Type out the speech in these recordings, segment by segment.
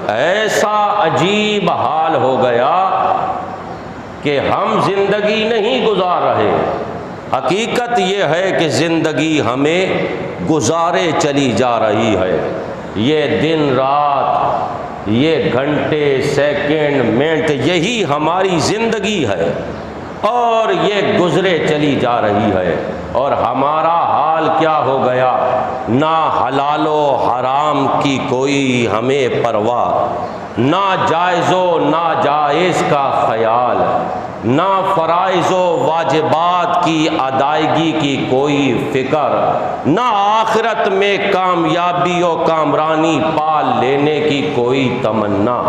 ایسا عجیب حال ہو گیا کہ ہم زندگی نہیں گزار رہے، حقیقت یہ ہے کہ زندگی ہمیں گزارے چلی جا رہی ہے۔ یہ دن رات، یہ گھنٹے سیکنڈ منٹ، یہی ہماری زندگی ہے اور یہ گزرے چلی جا رہی ہے۔ اور ہمارا حال کیا ہو گیا؟ نہ حلال و حرام کی کوئی ہمیں پرواہ، نہ جائز و ناجائز کا خیال، نہ فرائض و واجبات کی ادائیگی کی کوئی فکر، نہ آخرت میں کامیابی و کامرانی پال لینے کی کوئی تمنا۔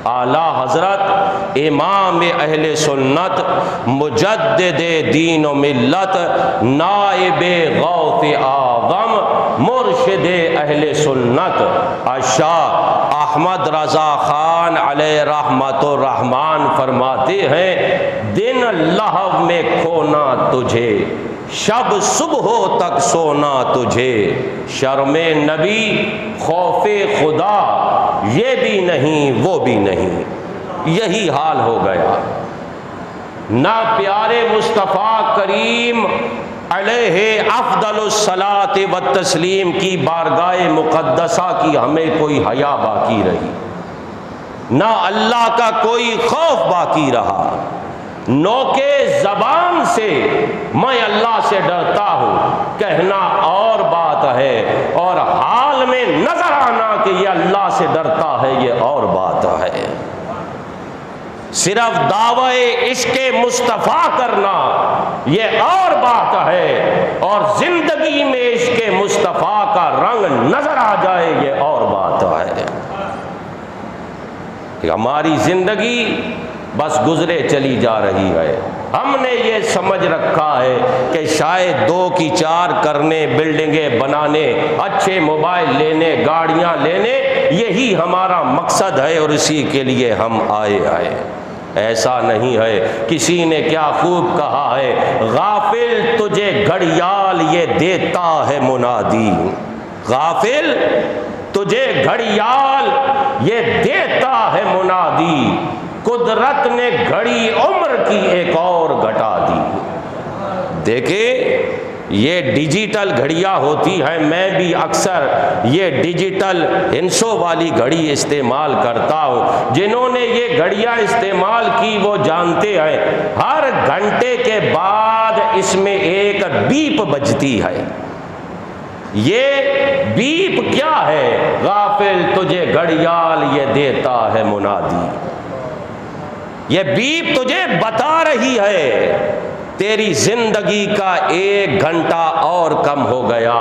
اعلیٰ حضرت امام اہل سنت، مجدد دین و ملت، نائب غوث اعظم، مرشد اہل سنت شاہ احمد رضا خان علیہ رحمت الرحمن فرماتے ہیں، دن لہو میں کھونا تجھے، شب صبح تک سونا تجھے، شرم نبی خوف خدا یہ بھی نہیں وہ بھی نہیں۔ یہی حال ہو گیا۔ نہ پیارے مصطفیٰ کریم علیہ افضل الصلاۃ والتسلیم کی بارگاہ مقدسہ کی ہمیں کوئی حیا باقی رہی، نہ اللہ کا کوئی خوف باقی رہا۔ نوکے زبان سے میں اللہ سے ڈرتا ہوں کہنا اور بات ہے، اور حال میں نظر آنا کہ یہ اللہ سے ڈرتا ہے یہ اور بات ہے۔ صرف دعوی عشق مصطفیٰ کرنا یہ اور بات ہے، اور زندگی میں عشق مصطفیٰ کا رنگ نظر آ جائے یہ اور بات ہے۔ کہ ہماری زندگی بس گزرے چلی جا رہی ہے۔ ہم نے یہ سمجھ رکھا ہے کہ شاید 2 کی 4 کرنے، بلڈنگیں بنانے، اچھے موبائل لینے، گاڑیاں لینے، یہی ہمارا مقصد ہے اور اسی کے لیے ہم آئے ہیں۔ ایسا نہیں ہے۔ کسی نے کیا خوب کہا ہے، غافل تجھے گھڑیال یہ دیتا ہے منادی، غافل تجھے گھڑیال یہ دیتا ہے منادی، قدرت نے گھڑی عمر کی ایک اور گھٹا دی۔ دیکھیں یہ ڈیجیٹل گھڑیاں ہوتی ہیں، میں بھی اکثر یہ ڈیجیٹل ہنسوں والی گھڑی استعمال کرتا ہوں۔ جنہوں نے یہ گھڑیاں استعمال کی وہ جانتے ہیں ہر گھنٹے کے بعد اس میں ایک بیپ بجتی ہے۔ یہ بیپ کیا ہے؟ غافل تجھے گھڑیال یہ دیتا ہے منادی۔ یہ بیپ تجھے بتا رہی ہے تیری زندگی کا 1 گھنٹہ اور کم ہو گیا،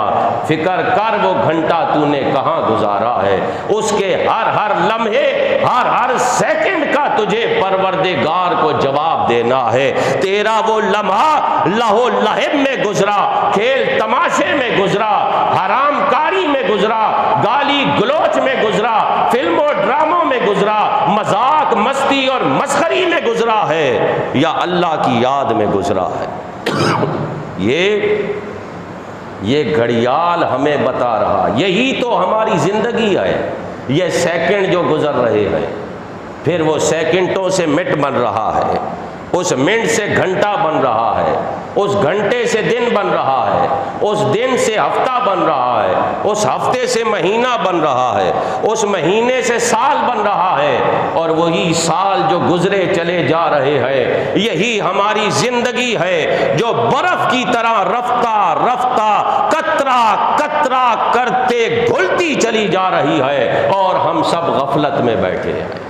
فکر کر وہ گھنٹہ تو نے کہاں گزارا ہے۔ اس کے ہر لمحے، ہر سیکنڈ کا تجھے پروردگار کو جواب دینا ہے۔ تیرا وہ لمحہ لہو لہب میں گزرا، کھیل تماشے میں گزرا، حرام کاری میں گزرا، گالی گلوچ میں گزرا، فلم و ڈراموں میں گزرا، مذاق مستی اور مسخری میں گزرا ہے، یا اللہ کی یاد میں گزرا ہے۔ یہ گھڑیال ہمیں بتا رہا، یہی تو ہماری زندگی ہے۔ یہ سیکنڈ جو گزر رہے ہیں، پھر وہ سیکنڈوں سے منٹ بن رہا ہے، اس منٹ سے گھنٹہ بن رہا ہے، اس گھنٹے سے دن بن رہا ہے، اس دن سے ہفتہ بن رہا ہے، اس ہفتے سے مہینہ بن رہا ہے، اس مہینے سے سال بن رہا ہے، اور وہی سال جو گزرے چلے جا رہے ہیں یہی ہماری زندگی ہے جو برف کی طرح رفتہ رفتہ قطرہ قطرہ کرتے گھلتی چلی جا رہی ہے، اور ہم سب غفلت میں بیٹھے ہیں،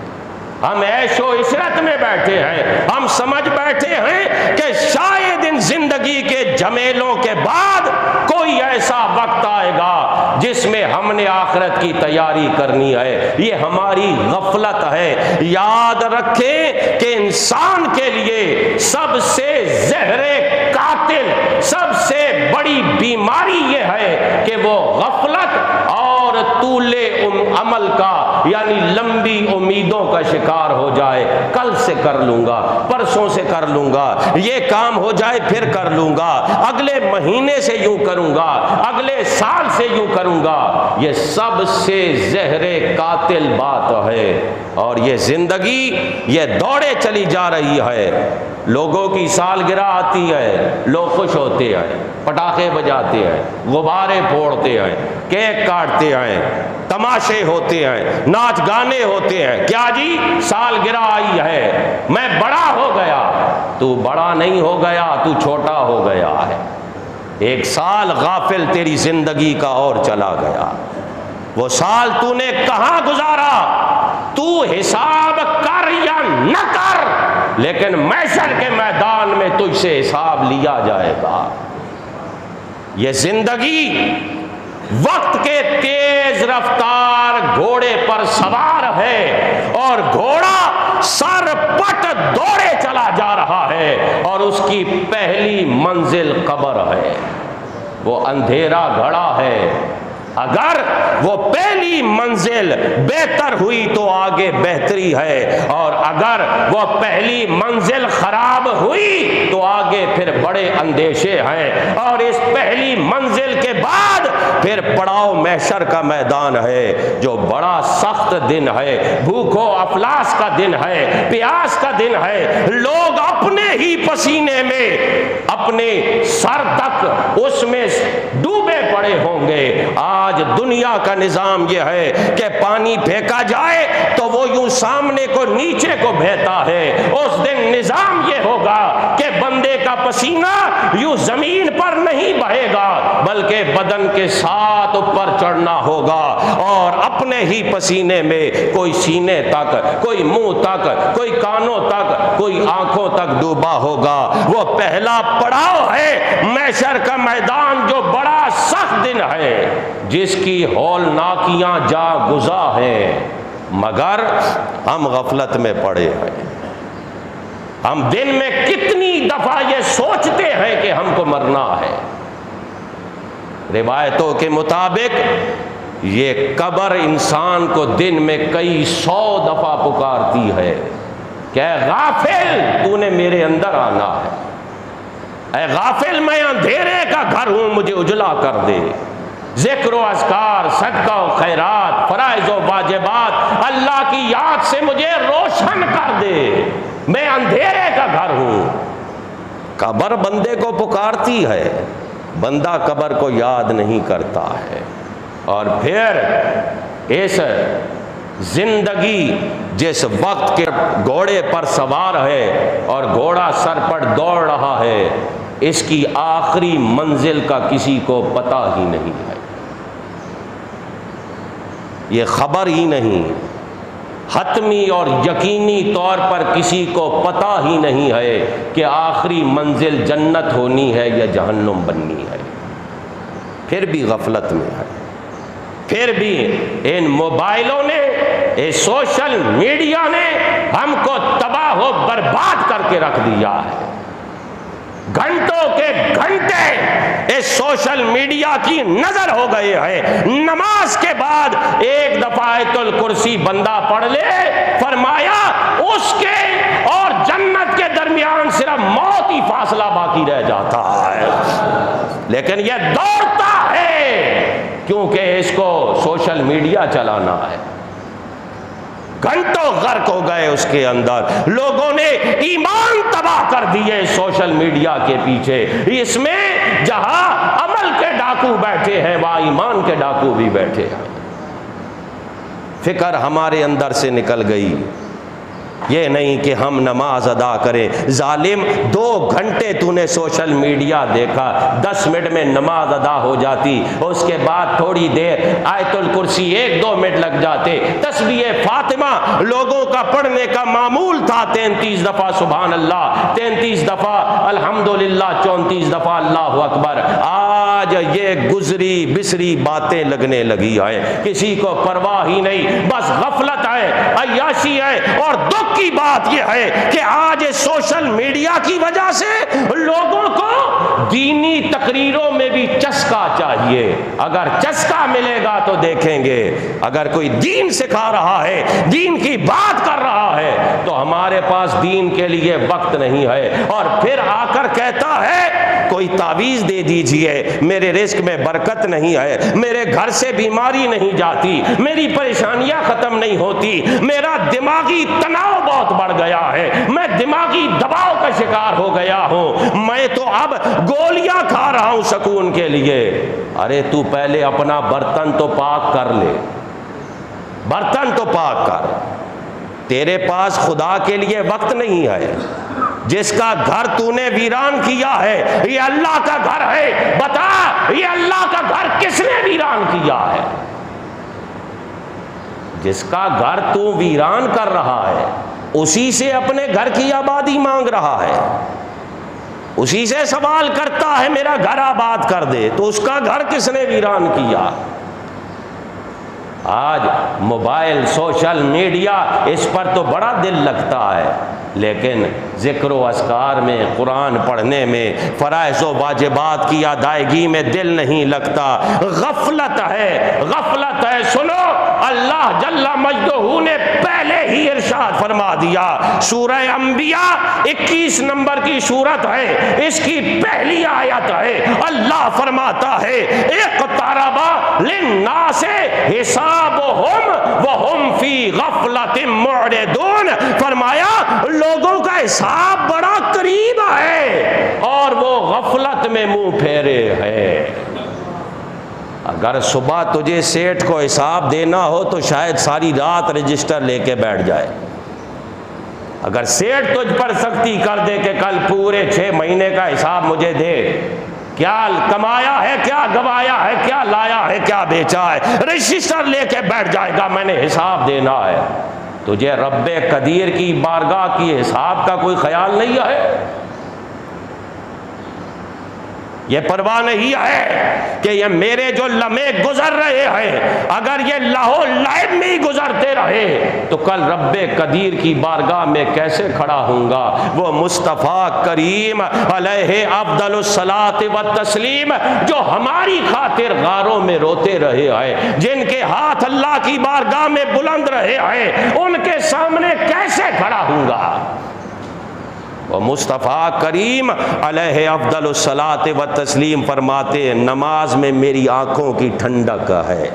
ہم عیش و عشرت میں بیٹھے ہیں، ہم سمجھ بیٹھے ہیں کہ شاید ان زندگی کے جھمیلوں کے بعد کوئی ایسا وقت آئے گا جس میں ہم نے آخرت کی تیاری کرنی ہے۔ یہ ہماری غفلت ہے۔ یاد رکھیں کہ انسان کے لیے سب سے زہر قاتل، سب سے بڑی بیماری یہ ہے کہ وہ غفلت اور طول عمل کا یعنی لمبی امیدوں کا شکار ہو جائے، کل سے کر لوں گا، پرسوں سے کر لوں گا، یہ کام ہو جائے پھر کر لوں گا، اگلے مہینے سے یوں کروں گا، اگلے سال سے یوں کروں گا، یہ سب سے زہر قاتل بات ہے۔ اور یہ زندگی یہ دوڑے چلی جا رہی ہے۔ لوگوں کی سالگرہ آتی ہے، لوگ خوش ہوتے ہیں، پٹاخے بجاتے ہیں، غبارے پھوڑتے ہیں، کیک کاٹتے ہیں، تماشے ہوتے ہیں، ناچ گانے ہوتے ہیں، کیا جی سالگرہ آئی ہے، میں بڑا ہو گیا۔ تو بڑا نہیں ہو گیا، تو چھوٹا ہو گیا ہے۔ ایک سال غافل تیری زندگی کا اور چلا گیا۔ وہ سال تو نے کہاں گزارا، تو حساب کر یا نہ کر، لیکن محشر کے میدان میں تجھ سے حساب لیا جائے گا۔ یہ زندگی وقت کے تیز رفتار گھوڑے پر سوار ہے، اور گھوڑا سر پٹ دوڑے چلا جا رہا ہے، اور اس کی پہلی منزل قبر ہے۔ وہ اندھیرا گھڑا ہے، اگر وہ پہلی منزل بہتر ہوئی تو آگے بہتری ہے، اور اگر وہ پہلی منزل خراب ہوئی تو آگے پھر بڑے اندیشے ہیں، اور اس پہلی منزل کے بعد پھر پڑاؤ محشر کا میدان ہے، جو بڑا سخت دن ہے، بھوک و افلاس کا دن ہے، پیاس کا دن ہے۔ لوگ اپنے ہی پسینے میں اپنے سر تک اس میں ڈوبے پڑے ہوں گے۔ آج دنیا کا نظام یہ ہے کہ پانی پھینکا جائے تو وہ یوں سامنے کو نیچے کو بہتا ہے۔ اس دن نظام یہ ہوگا کہ بندے کا پسینہ یوں زمین پر نہیں بہے گا، بلکہ بدن کے ساتھ اوپر چڑھنا ہوگا، اور اپنے ہی پسینے میں کوئی سینے تک، کوئی منہ تک، کوئی کانوں تک، کوئی آنکھوں تک ڈوبا ہوگا۔ وہ پہلا پڑاؤ ہے محشر کا میدان، جو بڑا سخت دن ہے، جس کی ہولناکیاں جا گزا ہیں، مگر ہم غفلت میں پڑے ہیں۔ ہم دن میں کتنی دفعہ یہ سوچتے ہیں کہ ہم کو مرنا ہے۔ روایتوں کے مطابق یہ قبر انسان کو دن میں کئی 100 دفعہ پکارتی ہے کہ اے غافل، تو نے میرے اندر آنا ہے، اے غافل میں اندھیرے کا گھر ہوں، مجھے اجلا کر دے۔ ذکر و اذکار، صدقہ و خیرات، فرائض و واجبات، اللہ کی یاد سے مجھے روشن کر دے، میں اندھیرے کا گھر ہوں۔ قبر بندے کو پکارتی ہے، بندہ قبر کو یاد نہیں کرتا ہے۔ اور پھر اس زندگی جس وقت کے گھوڑے پر سوار ہے اور گھوڑا سر پر دوڑ رہا ہے، اس کی آخری منزل کا کسی کو پتہ ہی نہیں ہے، یہ خبر ہی نہیں، حتمی اور یقینی طور پر کسی کو پتہ ہی نہیں ہے کہ آخری منزل جنت ہونی ہے یا جہنم بننی ہے۔ پھر بھی غفلت میں ہے، پھر بھی ان موبائلوں نے، اس سوشل میڈیا نے ہم کو تباہ و برباد کر کے رکھ دیا ہے۔ گھنٹوں کے گھنٹے اس سوشل میڈیا کی نظر ہو گئے ہیں۔ نماز کے بعد ایک دفعہ آیت الکرسی بندہ پڑھ لے، فرمایا اس کے اور جنت کے درمیان صرف موت ہی فاصلہ باقی رہ جاتا ہے، لیکن یہ دوڑتا ہے کیونکہ اس کو سوشل میڈیا چلانا ہے۔ گھنٹوں غرق ہو گئے اس کے اندر، لوگوں نے ایمان تباہ کر دیے سوشل میڈیا کے پیچھے۔ اس میں جہاں عمل کے ڈاکو بیٹھے ہیں، وہاں ایمان کے ڈاکو بھی بیٹھے ہیں۔ فکر ہمارے اندر سے نکل گئی، یہ نہیں کہ ہم نماز ادا کریں۔ ظالم 2 گھنٹے تو نے سوشل میڈیا دیکھا، 10 منٹ میں نماز ادا ہو جاتی، اس کے بعد تھوڑی دیر آیت الکرسی 1-2 منٹ لگ جاتے۔ تسبیح فاطمہ لوگوں کا پڑھنے کا معمول تھا، 33 دفعہ سبحان اللہ، 33 دفعہ الحمدللہ، 34 دفعہ اللہ اکبر۔ آج یہ گزری بسری باتیں لگنے لگی ہیں، کسی کو پرواہ ہی نہیں، بس غفلت ہے، عیاشی ہے۔ اور دکھ کی بات یہ ہے کہ آج سوشل میڈیا کی وجہ سے لوگوں کو دینی تقریروں میں بھی چسکا چاہیے. اگر چسکا ملے گا تو دیکھیں گے. اگر کوئی دین سکھا رہا ہے, دین کی بات کر رہا ہے, تو ہمارے پاس دین کے لیے وقت نہیں ہے. اور پھر آ کر کہتا ہے کوئی تعویذ دے دیجئے, میرے رزق میں برکت نہیں ہے, میرے گھر سے بیماری نہیں جاتی, میری پریشانیاں ختم نہیں ہوتی, میرا دماغی تناؤ بہت بڑھ گیا ہے, میں دماغی دباؤ کا شکار ہو گیا ہوں, میں تو اب گولیاں کھا رہا ہوں سکون کے لیے. ارے تو پہلے اپنا برتن تو پاک کر لے, برتن تو پاک کر. تیرے پاس خدا کے لیے وقت نہیں ہے. جس کا گھر تو نے ویران کیا ہے, یہ اللہ کا گھر ہے, بتا یہ اللہ کا گھر کس نے ویران کیا ہے؟ جس کا گھر تو ویران کر رہا ہے اسی سے اپنے گھر کی آبادی مانگ رہا ہے, اسی سے سوال کرتا ہے میرا گھر آباد کر دے. تو اس کا گھر کس نے ویران کیا؟ آج موبائل, سوشل میڈیا, اس پر تو بڑا دل لگتا ہے, لیکن ذکر و اذکار میں, قرآن پڑھنے میں, فرائض و واجبات کی ادائیگی میں دل نہیں لگتا. غفلت ہے, غفلت ہے. سنو, اللہ جل مجدہ نے پہلے ہی ارشاد فرما دیا. سورہ انبیاء 21 نمبر کی سورت ہے, اس کی پہلی آیت ہے. اللہ فرماتا ہے اقترب للناس حسابهم وهم فی غفلۃ معرضون. فرمایا لوگوں کا حساب بڑا قریب ہے اور وہ غفلت میں منہ پھیرے ہیں. اگر صبح تجھے سیٹھ کو حساب دینا ہو تو شاید ساری رات رجسٹر لے کے بیٹھ جائے. اگر سیٹھ تجھ پر سختی کر دے کہ کل پورے 6 مہینے کا حساب مجھے دے, کیا کمایا ہے, کیا گوایا ہے, کیا لایا ہے, کیا بیچا ہے, رجسٹر لے کے بیٹھ جائے گا میں نے حساب دینا ہے. تجھے رب قدیر کی بارگاہ کی حساب کا کوئی خیال نہیں ہے؟ یہ پرواہ نہیں ہے کہ یہ میرے جو لمحے گزر رہے ہیں اگر یہ لاہو لعب میں ہی گزرتے رہے تو کل رب قدیر کی بارگاہ میں کیسے کھڑا ہوں گا؟ وہ مصطفیٰ کریم علیہ افضل الصلاۃ والتسلیم جو ہماری خاطر غاروں میں روتے رہے ہیں, جن کے ہاتھ اللہ کی بارگاہ میں بلند رہے ہیں, ان کے سامنے کیسے کھڑا ہوں گا؟ وہ مصطفیٰ کریم علیہ افضل الصلاۃ والتسلیم فرماتے ہیں نماز میں میری آنکھوں کی ٹھنڈک ہے.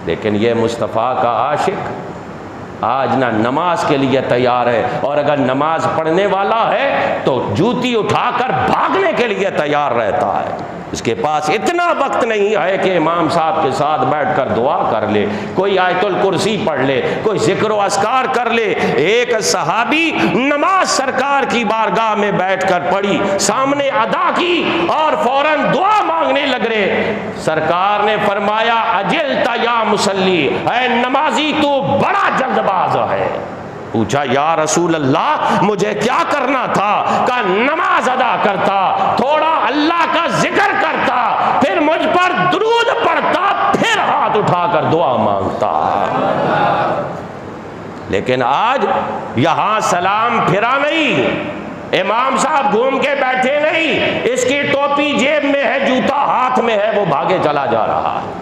لیکن یہ مصطفیٰ کا عاشق آج نہ نماز کے لیے تیار ہے, اور اگر نماز پڑھنے والا ہے تو جوتی اٹھا کر بھاگنے کے لیے تیار رہتا ہے. اس کے پاس اتنا وقت نہیں ہے کہ امام صاحب کے ساتھ بیٹھ کر دعا کر لے, کوئی آیت الکرسی پڑھ لے, کوئی ذکر و اذکار کر لے. ایک صحابی نماز سرکار کی بارگاہ میں بیٹھ کر پڑھی, سامنے ادا کی اور فوراً دعا مانگنے لگ رہے. سرکار نے فرمایا اجلت یا مصلی, اے نمازی تو بڑا جلد باز ہے. پوچھا یا رسول اللہ مجھے کیا کرنا تھا؟ کہا نماز ادا کرتا, تھوڑا اللہ کا ذکر کرتا, پھر مجھ پر درود پڑھتا, پھر ہاتھ اٹھا کر دعا مانگتا. لیکن آج یہاں سلام پھرا نہیں, امام صاحب گھوم کے بیٹھے نہیں, اس کی ٹوپی جیب میں ہے, جوتا ہاتھ میں ہے, وہ بھاگے چلا جا رہا ہے.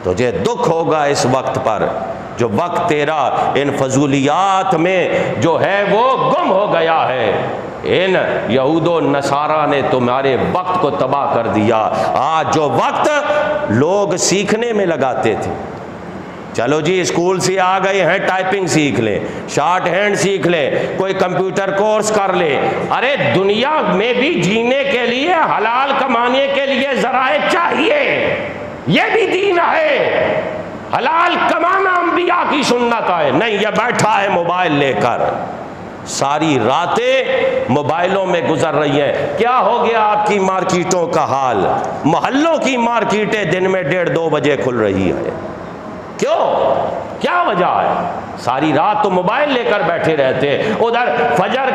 تجھے دکھ ہوگا اس وقت پر جو وقت تیرا ان فضولیات میں جو ہے وہ گم ہو گیا ہے. ان یہود و نصارہ نے تمہارے وقت کو تباہ کر دیا. آج جو وقت لوگ سیکھنے میں لگاتے تھے, چلو جی اسکول سے آ گئے ہیں ٹائپنگ سیکھ لیں, شارٹ ہینڈ سیکھ لیں, کوئی کمپیوٹر کورس کر لیں. ارے دنیا میں بھی جینے کے لیے, حلال کمانے کے لیے ذرائع چاہیے, یہ بھی دین ہے. حلال کمانا انبیاء کی سنت ہے. نہیں, یہ بیٹھا ہے موبائل لے کر, ساری راتیں موبائلوں میں گزر رہی ہیں. کیا ہو گیا آپ کی مارکیٹوں کا حال؟ محلوں کی مارکیٹیں دن میں 1:30-2 بجے کھل رہی ہے. کیوں؟ کیا وجہ ہے؟ ساری رات تو موبائل لے کر بیٹھے رہتے، ادھر فجر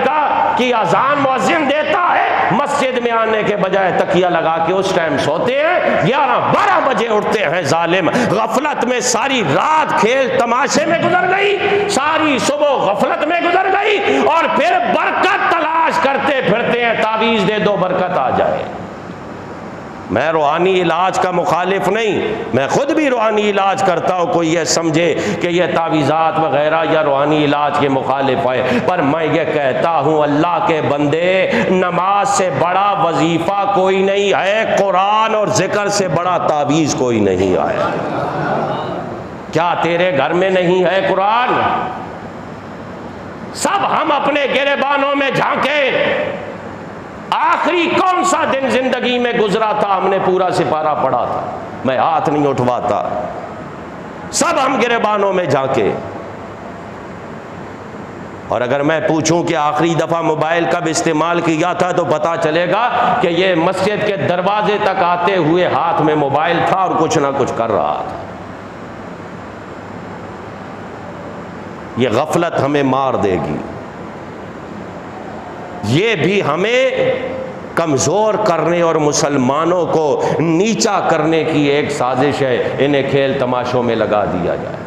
کی اذان مؤذن دیتا ہے، مسجد میں آنے کے بجائے تکیہ لگا کے اس ٹائم سوتے ہیں، 11-12 بجے اٹھتے ہیں ظالم۔ غفلت میں ساری رات کھیل تماشے میں گزر گئی، ساری صبح غفلت میں گزر گئی، اور پھر برکت تلاش کرتے پھرتے ہیں، تعویذ دے دو برکت آ جائے۔ میں روحانی علاج کا مخالف نہیں، میں خود بھی روحانی علاج کرتا ہوں، کوئی یہ سمجھے کہ یہ تعویذات وغیرہ یا روحانی علاج کے مخالف ہے، پر میں یہ کہتا ہوں اللہ کے بندے، نماز سے بڑا وظیفہ کوئی نہیں ہے، قرآن اور ذکر سے بڑا تعویذ کوئی نہیں ہے۔ کیا تیرے گھر میں نہیں ہے قرآن؟ سب ہم اپنے گریبانوں میں جھانکیں، آخری کون سا دن زندگی میں گزرا تھا ہم نے پورا سپارہ پڑھا تھا؟ میں ہاتھ نہیں اٹھواتا، سب ہم گریبانوں میں جھانکے۔ اور اگر میں پوچھوں کہ آخری دفعہ موبائل کب استعمال کیا تھا تو پتا چلے گا کہ یہ مسجد کے دروازے تک آتے ہوئے ہاتھ میں موبائل تھا اور کچھ نہ کچھ کر رہا تھا۔ یہ غفلت ہمیں مار دے گی، یہ بھی ہمیں کمزور کرنے اور مسلمانوں کو نیچا کرنے کی ایک سازش ہے، انہیں کھیل تماشوں میں لگا دیا جائے،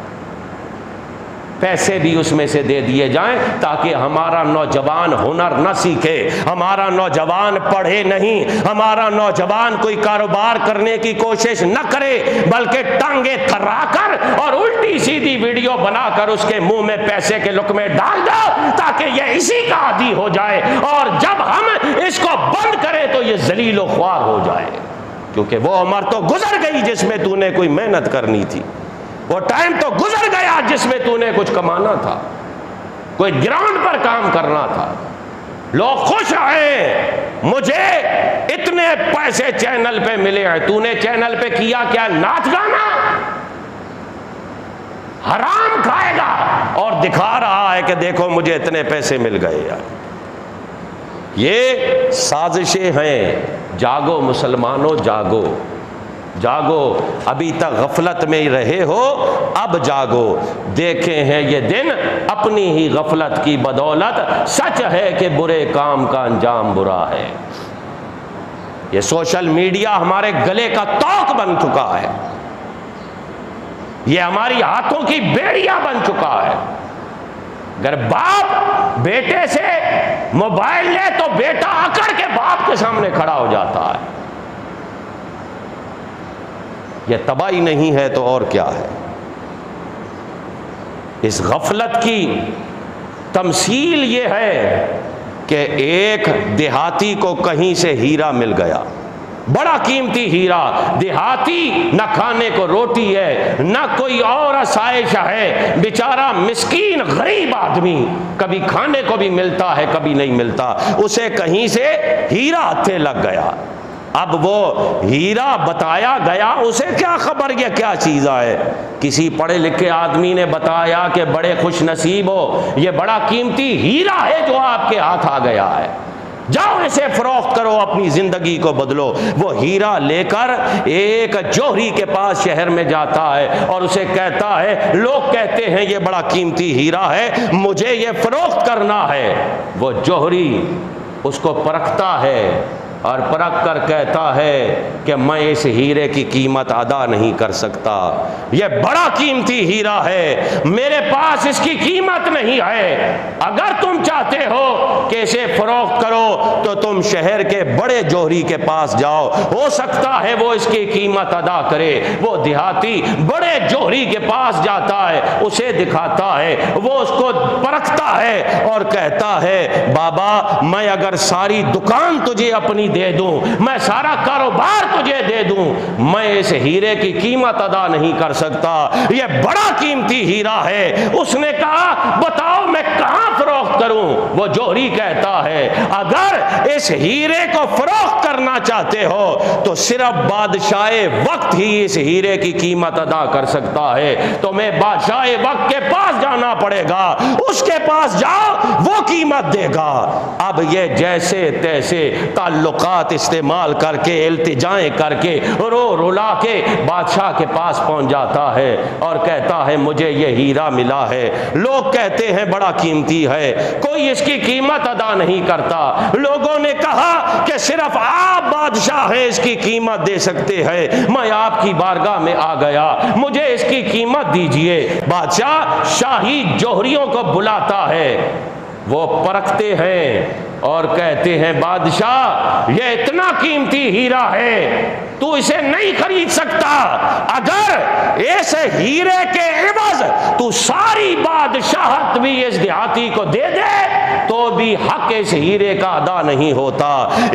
پیسے بھی اس میں سے دے دیے جائیں تاکہ ہمارا نوجوان ہنر نہ سیکھے، ہمارا نوجوان پڑھے نہیں، ہمارا نوجوان کوئی کاروبار کرنے کی کوشش نہ کرے، بلکہ ٹانگیں تھرا کر اور الٹی سیدھی ویڈیو بنا کر اس کے منہ میں پیسے کے لقمے ڈال دو تاکہ یہ اسی کا عادی ہو جائے، اور جب ہم اس کو بند کریں تو یہ ذلیل و خوار ہو جائے، کیونکہ وہ عمر تو گزر گئی جس میں تو نے کوئی محنت کرنی تھی، وہ ٹائم تو گزر گیا جس میں تو نے کچھ کمانا تھا، کوئی گراؤنڈ پر کام کرنا تھا۔ لوگ خوش ہیں مجھے اتنے پیسے چینل پہ ملے ہیں، تو نے چینل پہ کیا کیا؟ ناچ گانا، حرام کھائے گا اور دکھا رہا ہے کہ دیکھو مجھے اتنے پیسے مل گئے یار۔ یہ سازشیں ہیں۔ جاگو مسلمانوں، جاگو جاگو، ابھی تک غفلت میں ہی رہے ہو، اب جاگو، دیکھے ہیں یہ دن اپنی ہی غفلت کی بدولت، سچ ہے کہ برے کام کا انجام برا ہے۔ یہ سوشل میڈیا ہمارے گلے کا توق بن چکا ہے، یہ ہماری ہاتھوں کی بیڑیاں بن چکا ہے۔ اگر باپ بیٹے سے موبائل لے تو بیٹا اکڑ کے باپ کے سامنے کھڑا ہو جاتا ہے۔ یہ تباہی نہیں ہے تو اور کیا ہے؟ اس غفلت کی تمثیل یہ ہے کہ ایک دیہاتی کو کہیں سے ہیرا مل گیا، بڑا قیمتی ہیرا، دیہاتی نہ کھانے کو روٹی ہے نہ کوئی اور آسائش ہے، بیچارہ مسکین غریب آدمی، کبھی کھانے کو بھی ملتا ہے کبھی نہیں ملتا، اسے کہیں سے ہیرا ہتھے لگ گیا۔ اب وہ ہیرا بتایا گیا، اسے کیا خبر یہ کیا چیز ہے؟ کسی پڑھے لکھے آدمی نے بتایا کہ بڑے خوش نصیب ہو، یہ بڑا قیمتی ہیرا ہے جو آپ کے ہاتھ آ گیا ہے، جاؤ اسے فروخت کرو، اپنی زندگی کو بدلو۔ وہ ہیرا لے کر ایک جوہری کے پاس شہر میں جاتا ہے اور اسے کہتا ہے، لوگ کہتے ہیں یہ بڑا قیمتی ہیرا ہے، مجھے یہ فروخت کرنا ہے۔ وہ جوہری اس کو پرکھتا ہے اور پرکھ کر کہتا ہے کہ میں اس ہیرے کی قیمت ادا نہیں کر سکتا، یہ بڑا قیمتی ہیرا ہے، میرے پاس اس کی قیمت نہیں ہے، اگر تم چاہتے ہو کہ اسے فروخت کرو تو تم شہر کے بڑے جوہری کے پاس جاؤ، ہو سکتا ہے وہ اس کی قیمت ادا کرے۔ وہ دیہاتی بڑے جوہری کے پاس جاتا ہے، اسے دکھاتا ہے، وہ اس کو پرکھتا ہے اور کہتا ہے، بابا میں اگر ساری دکان تجھے اپنی دے دوں، میں سارا کاروبار تجھے دے دوں، میں اس ہیرے کی قیمت ادا نہیں کر سکتا، یہ بڑا قیمتی ہیرا ہے۔ اس نے کہا بتاؤ میں کہاں فروخت فروخت کروں؟ وہ جوہری کہتا ہے اگر اس ہیرے کو فروخت کرنا چاہتے ہو تو صرف بادشاہ وقت ہی اس ہیرے کی قیمت ادا کر سکتا ہے، تمہیں بادشاہ وقت کے پاس جانا پڑے گا، اس کے پاس جاؤ، وہ قیمت دے گا۔ اب یہ جیسے تیسے تعلقات استعمال کر کے، التجائیں کر کے، رو رلا کے بادشاہ کے پاس پہنچ جاتا ہے اور کہتا ہے مجھے یہ ہیرا ملا ہے۔ لوگ کہتے ہیں بڑا قیمتی ہے، کوئی اس کی قیمت ادا نہیں کرتا۔ لوگوں نے کہا کہ صرف آپ بادشاہ ہیں اس کی قیمت دے سکتے ہیں، میں آپ کی بارگاہ میں آ گیا، مجھے اس کی قیمت دیجئے۔ بادشاہ شاہی جوہریوں کو بلاتا ہے، وہ پرکھتے ہیں اور کہتے ہیں بادشاہ یہ اتنا قیمتی ہیرا ہے، تو اسے نہیں خرید سکتا، اگر اس ہیرے کے عوض تو ساری بادشاہت بھی اس دیہاتی کو دے دے تو بھی حق اس ہیرے کا ادا نہیں ہوتا،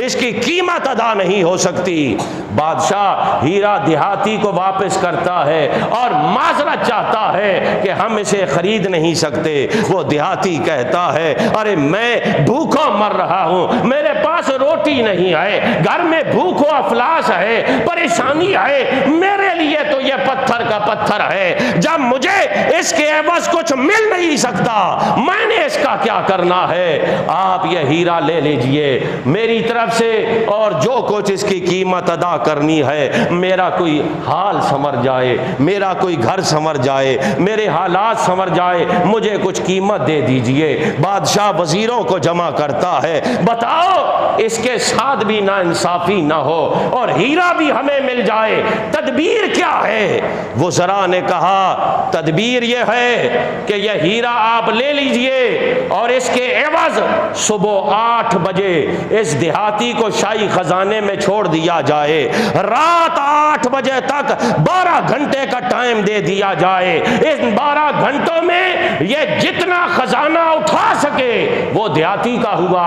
اس کی قیمت ادا نہیں ہو سکتی۔ بادشاہ ہیرا دیہاتی کو واپس کرتا ہے اور معذرت چاہتا ہے کہ ہم اسے خرید نہیں سکتے۔ وہ دیہاتی کہتا ہے ارے میں بھوکا مر رہا ہوں، میرے پاس روٹی نہیں ہے، گھر میں بھوک و افلاس ہے، پریشانی ہے، میرے لیے تو یہ پتھر کا پتھر ہے، جب مجھے اس کے عوض کچھ مل نہیں سکتا میں نے اس کا کیا کرنا ہے؟ آپ یہ ہیرا لے لیجئے میری طرف سے، اور جو کچھ اس کی قیمت ادا کرنی ہے، میرا کوئی حال سنور جائے، میرا کوئی گھر سنور جائے، میرے حالات سنور جائے، مجھے کچھ قیمت دے دیجئے۔ بادشاہ وزیروں کو جمع کرتا ہے، بتاؤ اس کے ساتھ بھی نا انصافی نہ ہو اور ہیرا بھی ہمیں مل جائے، تدبیر کیا ہے؟ وزراء نے کہا تدبیر یہ ہے کہ یہ ہیرا آپ لے لیجئے اور اس کے عوض صبح 8 بجے اس دیہاتی کو شاہی خزانے میں چھوڑ دیا جائے، رات 8 بجے تک 12 گھنٹے کا ٹائم دے دیا جائے، ان 12 گھنٹوں میں یہ جتنا خزانہ اٹھا سکے وہ دیہاتی کا ہوا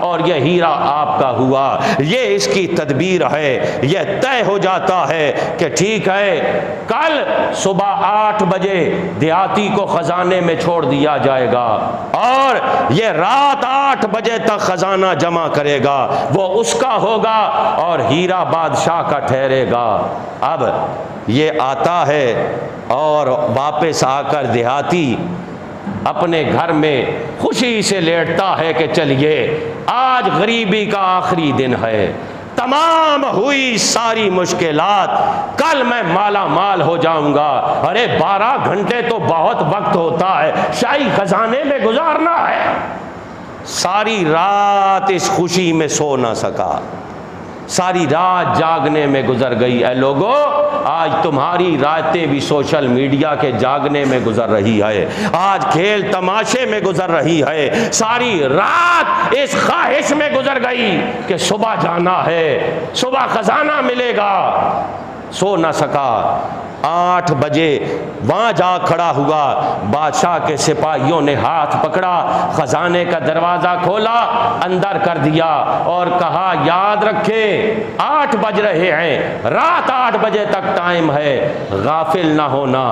اور یہ ہیرا آپ کا ہوا۔ یہ اس کی تدبیر ہے۔ یہ طے ہو جاتا ہے کہ ٹھیک ہے کل صبح 8 بجے دیہاتی کو خزانے میں چھوڑ دیا جائے گا اور یہ رات 8 بجے تک خزانہ جمع کرے گا، وہ اس کا ہوگا اور ہیرا بادشاہ کا ٹھہرے گا۔ اب یہ آتا ہے اور واپس آ کر دیہاتی اپنے گھر میں خوشی سے لیٹتا ہے کہ چلیے آج غریبی کا آخری دن ہے، تمام ہوئی ساری مشکلات، کل میں مالا مال ہو جاؤں گا۔ ارے 12 گھنٹے تو بہت وقت ہوتا ہے، شاہی خزانے میں گزارنا ہے۔ ساری رات اس خوشی میں سو نہ سکا، ساری رات جاگنے میں گزر گئی۔ اے لوگو آج تمہاری راتیں بھی سوشل میڈیا کے جاگنے میں گزر رہی ہے، آج کھیل تماشے میں گزر رہی ہے، ساری رات اس خواہش میں گزر گئی کہ صبح جانا ہے، صبح خزانہ ملے گا، سو نہ سکا۔ 8 بجے وہاں جا کھڑا ہوا، بادشاہ کے سپاہیوں نے ہاتھ پکڑا، خزانے کا دروازہ کھولا، اندر کر دیا اور کہا یاد رکھے 8 بج رہے ہیں، رات 8 بجے تک ٹائم ہے، غافل نہ ہونا،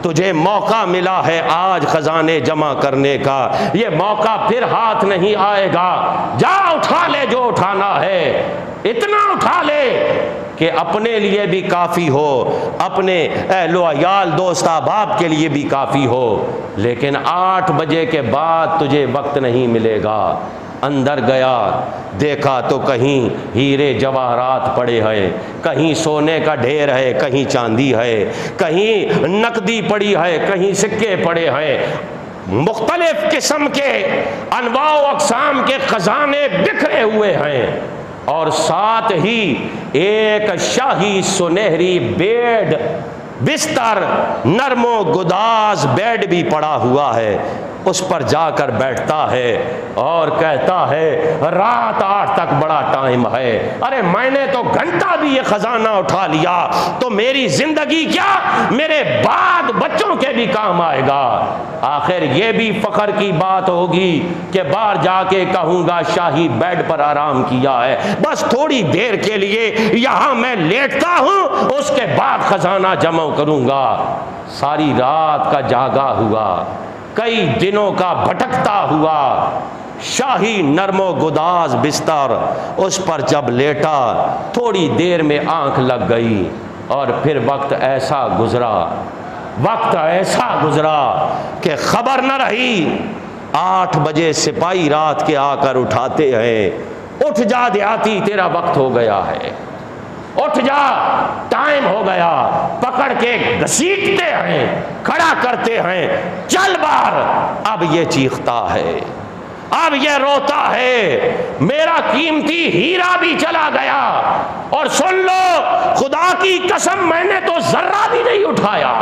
تجھے موقع ملا ہے آج خزانے جمع کرنے کا، یہ موقع پھر ہاتھ نہیں آئے گا، جا اٹھا لے جو اٹھانا ہے، اتنا اٹھا لے کہ اپنے لیے بھی کافی ہو، اپنے اہل و عیال دوست احباب کے لیے بھی کافی ہو، لیکن 8 بجے کے بعد تجھے وقت نہیں ملے گا۔ اندر گیا، دیکھا تو کہیں ہیرے جواہرات پڑے ہیں، کہیں سونے کا ڈھیر ہے، کہیں چاندی ہے، کہیں نقدی پڑی ہے، کہیں سکے پڑے ہیں، مختلف قسم کے انواع و اقسام کے خزانے بکھرے ہوئے ہیں، اور ساتھ ہی ایک شاہی سنہری بیڈ، بستر، نرم و گداز بیڈ بھی پڑا ہوا ہے، اس پر جا کر بیٹھتا ہے اور کہتا ہے رات 8 تک بڑا ٹائم ہے، ارے میں نے تو گھنٹہ بھی یہ خزانہ اٹھا لیا تو میری زندگی کیا میرے بعد بچوں کے بھی کام آئے گا، آخر یہ بھی فخر کی بات ہوگی کہ باہر جا کے کہوں گا شاہی بیڈ پر آرام کیا ہے، بس تھوڑی دیر کے لیے یہاں میں لیٹتا ہوں، اس کے بعد خزانہ جمع کروں گا۔ ساری رات کا جاگا ہوا، کئی دنوں کا بھٹکتا ہوا شاہی نرم و گداز بستر اس پر جب لیٹا، تھوڑی دیر میں آنکھ لگ گئی اور پھر وقت ایسا گزرا کہ خبر نہ رہی۔ 8 بجے سپاہی رات کے آ کر اٹھاتے ہیں، اٹھ جا دیہاتی تیرا وقت ہو گیا ہے، اٹھ جا ٹائم ہو گیا، پکڑ کے گھسیٹتے ہیں، کھڑا کرتے ہیں، چل باہر۔ اب یہ چیختا ہے، اب یہ روتا ہے، میرا قیمتی ہیرا بھی چلا گیا، اور سن لو خدا کی قسم میں نے تو ذرہ بھی نہیں اٹھایا،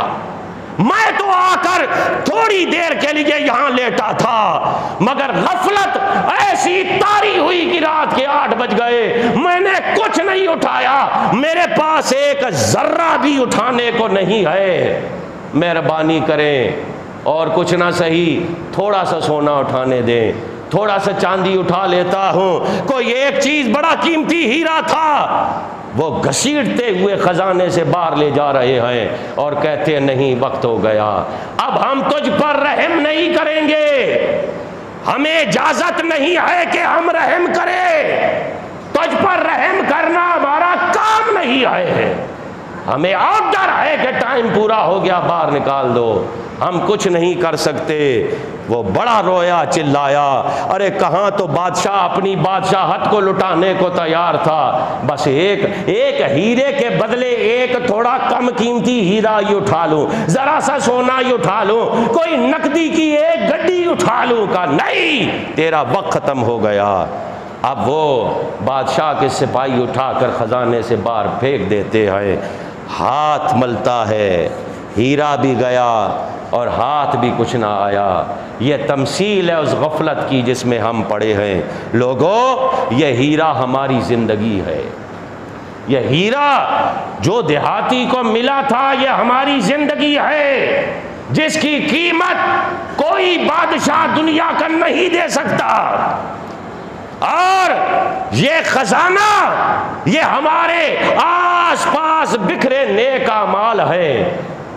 میں تو آ کر تھوڑی دیر کے لیے یہاں لیٹا تھا، مگر غفلت ایسی طاری ہوئی کہ رات کے 8 بج گئے، میں نے کچھ نہیں اٹھایا، میرے پاس ایک ذرہ بھی اٹھانے کو نہیں ہے، مہربانی کریں اور کچھ نہ صحیح تھوڑا سا سونا اٹھانے دیں، تھوڑا سا چاندی اٹھا لیتا ہوں، کوئی ایک چیز بڑا قیمتی ہیرا تھا، وہ گھسیٹتے ہوئے خزانے سے باہر لے جا رہے ہیں اور کہتے ہیں نہیں وقت ہو گیا، اب ہم تجھ پر رحم نہیں کریں گے، ہمیں اجازت نہیں ہے کہ ہم رحم کریں، تجھ پر رحم کرنا ہمارا کام نہیں ہے، ہمیں آرڈر ہے کہ ٹائم پورا ہو گیا باہر نکال دو، ہم کچھ نہیں کر سکتے۔ وہ بڑا رویا چلایا، ارے کہاں تو بادشاہ اپنی بادشاہت کو لٹانے کو تیار تھا، بس ایک ہیرے کے بدلے ایک تھوڑا کم قیمتی ہیرا ہی اٹھا لوں، ذرا سا سونا ہی اٹھا لوں، کوئی نقدی کی ایک گڈی اٹھا لوں، کا نہیں، تیرا وقت ختم ہو گیا۔ اب وہ بادشاہ کے سپاہی اٹھا کر خزانے سے باہر پھینک دیتے ہیں، ہاتھ ملتا ہے، ہیرا بھی گیا اور ہاتھ بھی کچھ نہ آیا۔ یہ تمثیل ہے اس غفلت کی جس میں ہم پڑے ہیں۔ لوگوں، یہ ہیرا ہماری زندگی ہے، یہ ہیرا جو دیہاتی کو ملا تھا یہ ہماری زندگی ہے، جس کی قیمت کوئی بادشاہ دنیا کا نہیں دے سکتا، اور یہ خزانہ یہ ہمارے آس پاس بکھرے نیک اعمال ہے،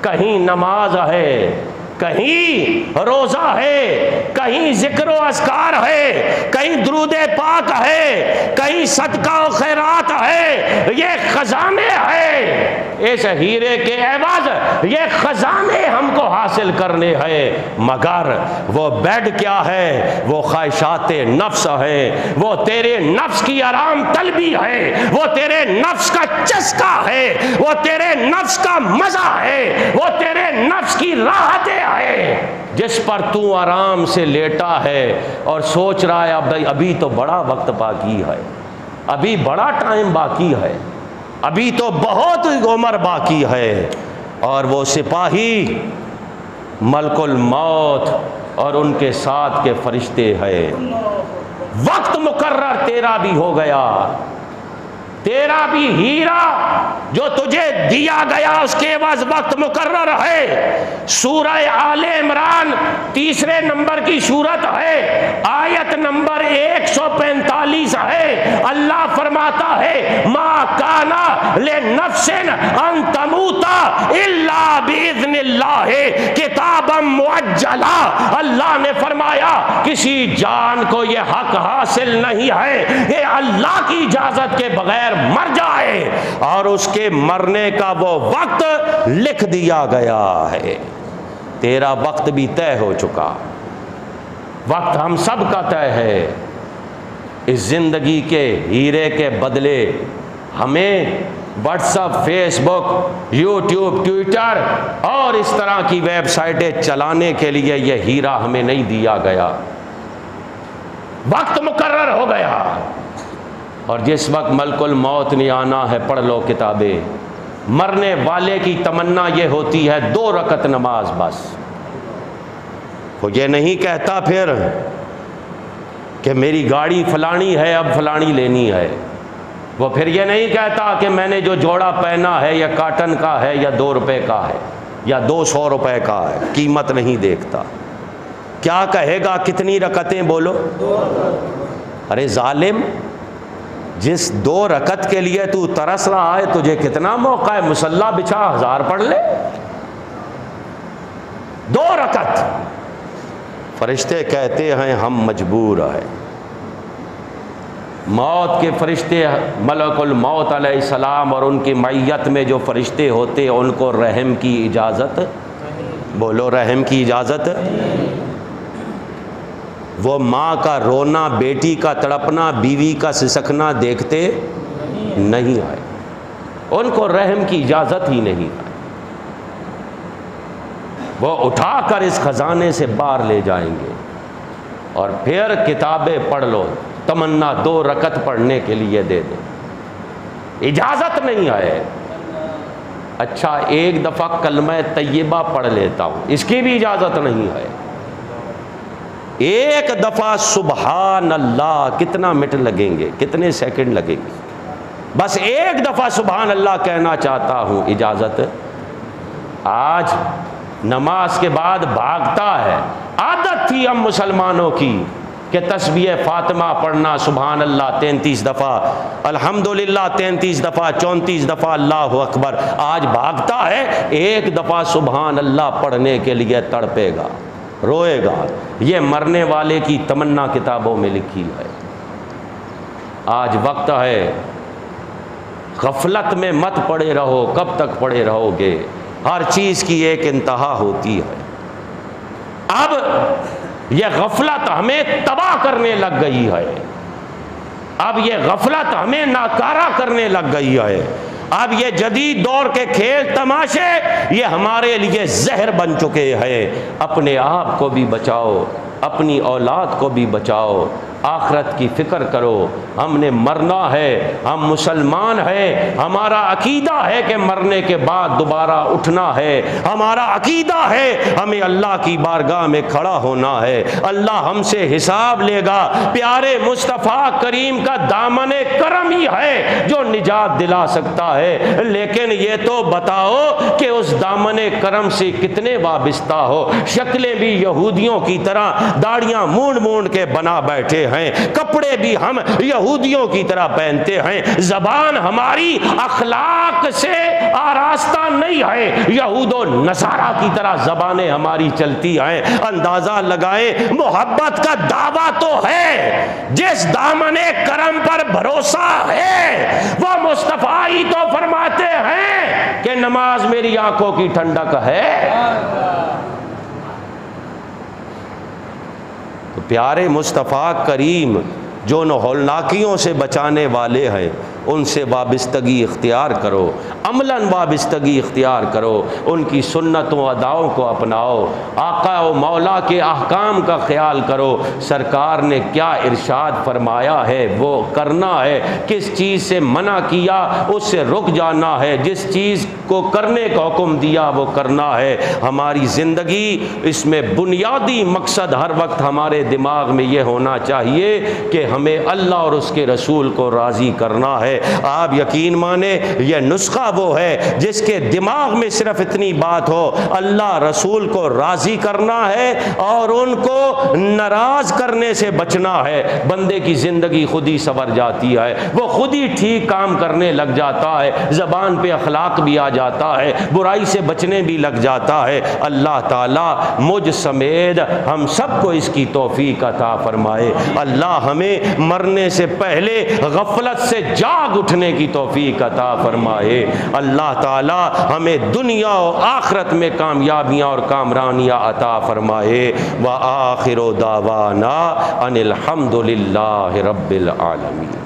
کہیں نماز ہے، کہیں روزہ ہے، کہیں ذکر و اذکار ہے، کہیں درود پاک ہے، کہیں صدقہ و خیرات ہے، یہ خزانے ہیں، اس ہیرے کے عوض یہ خزانے ہم کو حاصل کرنے ہیں، مگر وہ بیڈ کیا ہے؟ وہ خواہشات نفس ہے، وہ تیرے نفس کی آرام طلبی ہے، وہ تیرے نفس کا چسکا ہے، وہ تیرے نفس کا مزہ ہے، وہ تیرے نفس کی راحتیں ہے، جس پر تو آرام سے لیٹا ہے اور سوچ رہا ہے ابھی تو بڑا وقت باقی ہے، ابھی بڑا ٹائم باقی ہے، ابھی تو بہت عمر باقی ہے، اور وہ سپاہی ملک الموت اور ان کے ساتھ کے فرشتے ہیں۔ وقت مقرر تیرا بھی ہو گیا، تیرا بھی ہیرا جو تجھے دیا گیا اس کے بعد وقت مقرر ہے۔ سورہ آل عمران 3 نمبر کی سورت ہے، آیت نمبر 145 ہے، اللہ فرماتا ہے ما کانا لنفس ان تموت الا باذن اللہ کتابا معجلا، اللہ نے فرمایا کسی جان کو یہ حق حاصل نہیں ہے کہ اللہ کی اجازت کے بغیر مر جائے، اور اس کے مرنے کا وہ وقت لکھ دیا گیا ہے۔ تیرا وقت بھی طے ہو چکا، وقت ہم سب کا طے ہے۔ اس زندگی کے ہیرے کے بدلے ہمیں واٹس ایپ، فیس بک، یوٹیوب، ٹویٹر اور اس طرح کی ویب سائٹیں چلانے کے لیے یہ ہیرا ہمیں نہیں دیا گیا، وقت مقرر ہو گیا، اور جس وقت ملک الموت نے آنا ہے پڑھ لو کتابیں، مرنے والے کی تمنا یہ ہوتی ہے 2 رکعت نماز بس، وہ یہ نہیں کہتا پھر کہ میری گاڑی فلانی ہے اب فلانی لینی ہے، وہ پھر یہ نہیں کہتا کہ میں نے جو جوڑا پہنا ہے یا کاٹن کا ہے یا 2 روپے کا ہے یا 200 روپے کا ہے، قیمت نہیں دیکھتا، کیا کہے گا کتنی رکعتیں بولو؟ ارے ظالم، جس 2 رکعت کے لیے تو ترس رہا ہے تجھے کتنا موقع ہے، مصلی بچھا 1000 پڑھ لے، 2 رکعت فرشتے کہتے ہیں ہم مجبور ہیں۔ موت کے فرشتے، ملک الموت علیہ السلام اور ان کی معیت میں جو فرشتے ہوتے ان کو رحم کی اجازت، بولو رحم کی اجازت، وہ ماں کا رونا، بیٹی کا تڑپنا، بیوی کا سسکنا دیکھتے نہیں آئے، ان کو رحم کی اجازت ہی نہیں آئی۔ وہ اٹھا کر اس خزانے سے باہر لے جائیں گے اور پھر کتابیں پڑھ لو، تمنا 2 رکعت پڑھنے کے لیے دے دیں، اجازت نہیں ہے۔ اچھا ایک دفعہ کلمہ طیبہ پڑھ لیتا ہوں، اس کی بھی اجازت نہیں ہے۔ ایک دفعہ سبحان اللہ، کتنا منٹ لگیں گے، کتنے سیکنڈ لگیں گے، بس ایک دفعہ سبحان اللہ کہنا چاہتا ہوں، اجازت۔ آج نماز کے بعد بھاگتا ہے، عادت تھی ہم مسلمانوں کی کہ تسبیح فاطمہ پڑھنا، سبحان اللہ 33 دفعہ، الحمدللہ 33 دفعہ، 34 دفعہ اللہ اکبر۔ آج بھاگتا ہے، ایک دفعہ سبحان اللہ پڑھنے کے لیے تڑپے گا، روئے گا۔ یہ مرنے والے کی تمنا کتابوں میں لکھی ہے۔ آج وقت ہے، غفلت میں مت پڑے رہو، کب تک پڑے رہو گے؟ ہر چیز کی ایک انتہا ہوتی ہے۔ اب یہ غفلت ہمیں تباہ کرنے لگ گئی ہے، اب یہ غفلت ہمیں ناکارہ کرنے لگ گئی ہے، اب یہ جدید دور کے کھیل تماشے یہ ہمارے لیے زہر بن چکے ہیں۔ اپنے آپ کو بھی بچاؤ، اپنی اولاد کو بھی بچاؤ، آخرت کی فکر کرو۔ ہم نے مرنا ہے، ہم مسلمان ہیں، ہمارا عقیدہ ہے کہ مرنے کے بعد دوبارہ اٹھنا ہے، ہمارا عقیدہ ہے ہمیں اللہ کی بارگاہ میں کھڑا ہونا ہے، اللہ ہم سے حساب لے گا۔ پیارے مصطفیٰ کریم کا دامن کرم ہی ہے جو نجات دلا سکتا ہے، لیکن یہ تو بتاؤ کہ اس دامن کرم سے کتنے وابستہ ہو۔ شکلیں بھی یہودیوں کی طرح داڑیاں مونڈ مونڈ کے بنا بیٹھے ہیں، کپڑے بھی ہم یہودیوں کی طرح پہنتے ہیں، زبان ہماری اخلاق سے آراستہ نہیں ہے، یہود و نصارہ کی طرح زبانیں ہماری چلتی ہیں۔ اندازہ لگائیں، محبت کا دعویٰ تو ہے، جس دامن کرم پر بھروسہ ہے وہ مصطفیٰ ہی تو فرماتے ہیں کہ نماز میری آنکھوں کی ٹھنڈک ہے۔ تو پیارے مصطفیٰ کریم جو ہولناکیوں سے بچانے والے ہیں، ان سے وابستگی اختیار کرو، عملاً وابستگی اختیار کرو، ان کی سنتوں و اداؤں کو اپناؤ، آقا و مولا کے احکام کا خیال کرو۔ سرکار نے کیا ارشاد فرمایا ہے وہ کرنا ہے، کس چیز سے منع کیا اس سے رک جانا ہے، جس چیز کو کرنے کا حکم دیا وہ کرنا ہے۔ ہماری زندگی، اس میں بنیادی مقصد ہر وقت ہمارے دماغ میں یہ ہونا چاہیے کہ ہمیں اللہ اور اس کے رسول کو راضی کرنا ہے۔ آپ یقین مانیں، یہ نسخہ وہ ہے جس کے دماغ میں صرف اتنی بات ہو، اللہ رسول کو راضی کرنا ہے اور ان کو ناراض کرنے سے بچنا ہے، بندے کی زندگی خود ہی سنور جاتی ہے، وہ خود ہی ٹھیک کام کرنے لگ جاتا ہے، زبان پہ اخلاق بھی آ جاتا ہے، برائی سے بچنے بھی لگ جاتا ہے۔ اللہ تعالیٰ مجھ سمیت ہم سب کو اس کی توفیق عطا فرمائے۔ اللہ ہمیں مرنے سے پہلے غفلت سے جاگ اٹھنے کی توفیق عطا فرمائے۔ اللہ تعالی ہمیں دنیا و آخرت میں کامیابیاں اور کامرانیاں عطا فرمائے۔ وآخر دعوانا ان الحمد للہ رب العالمین۔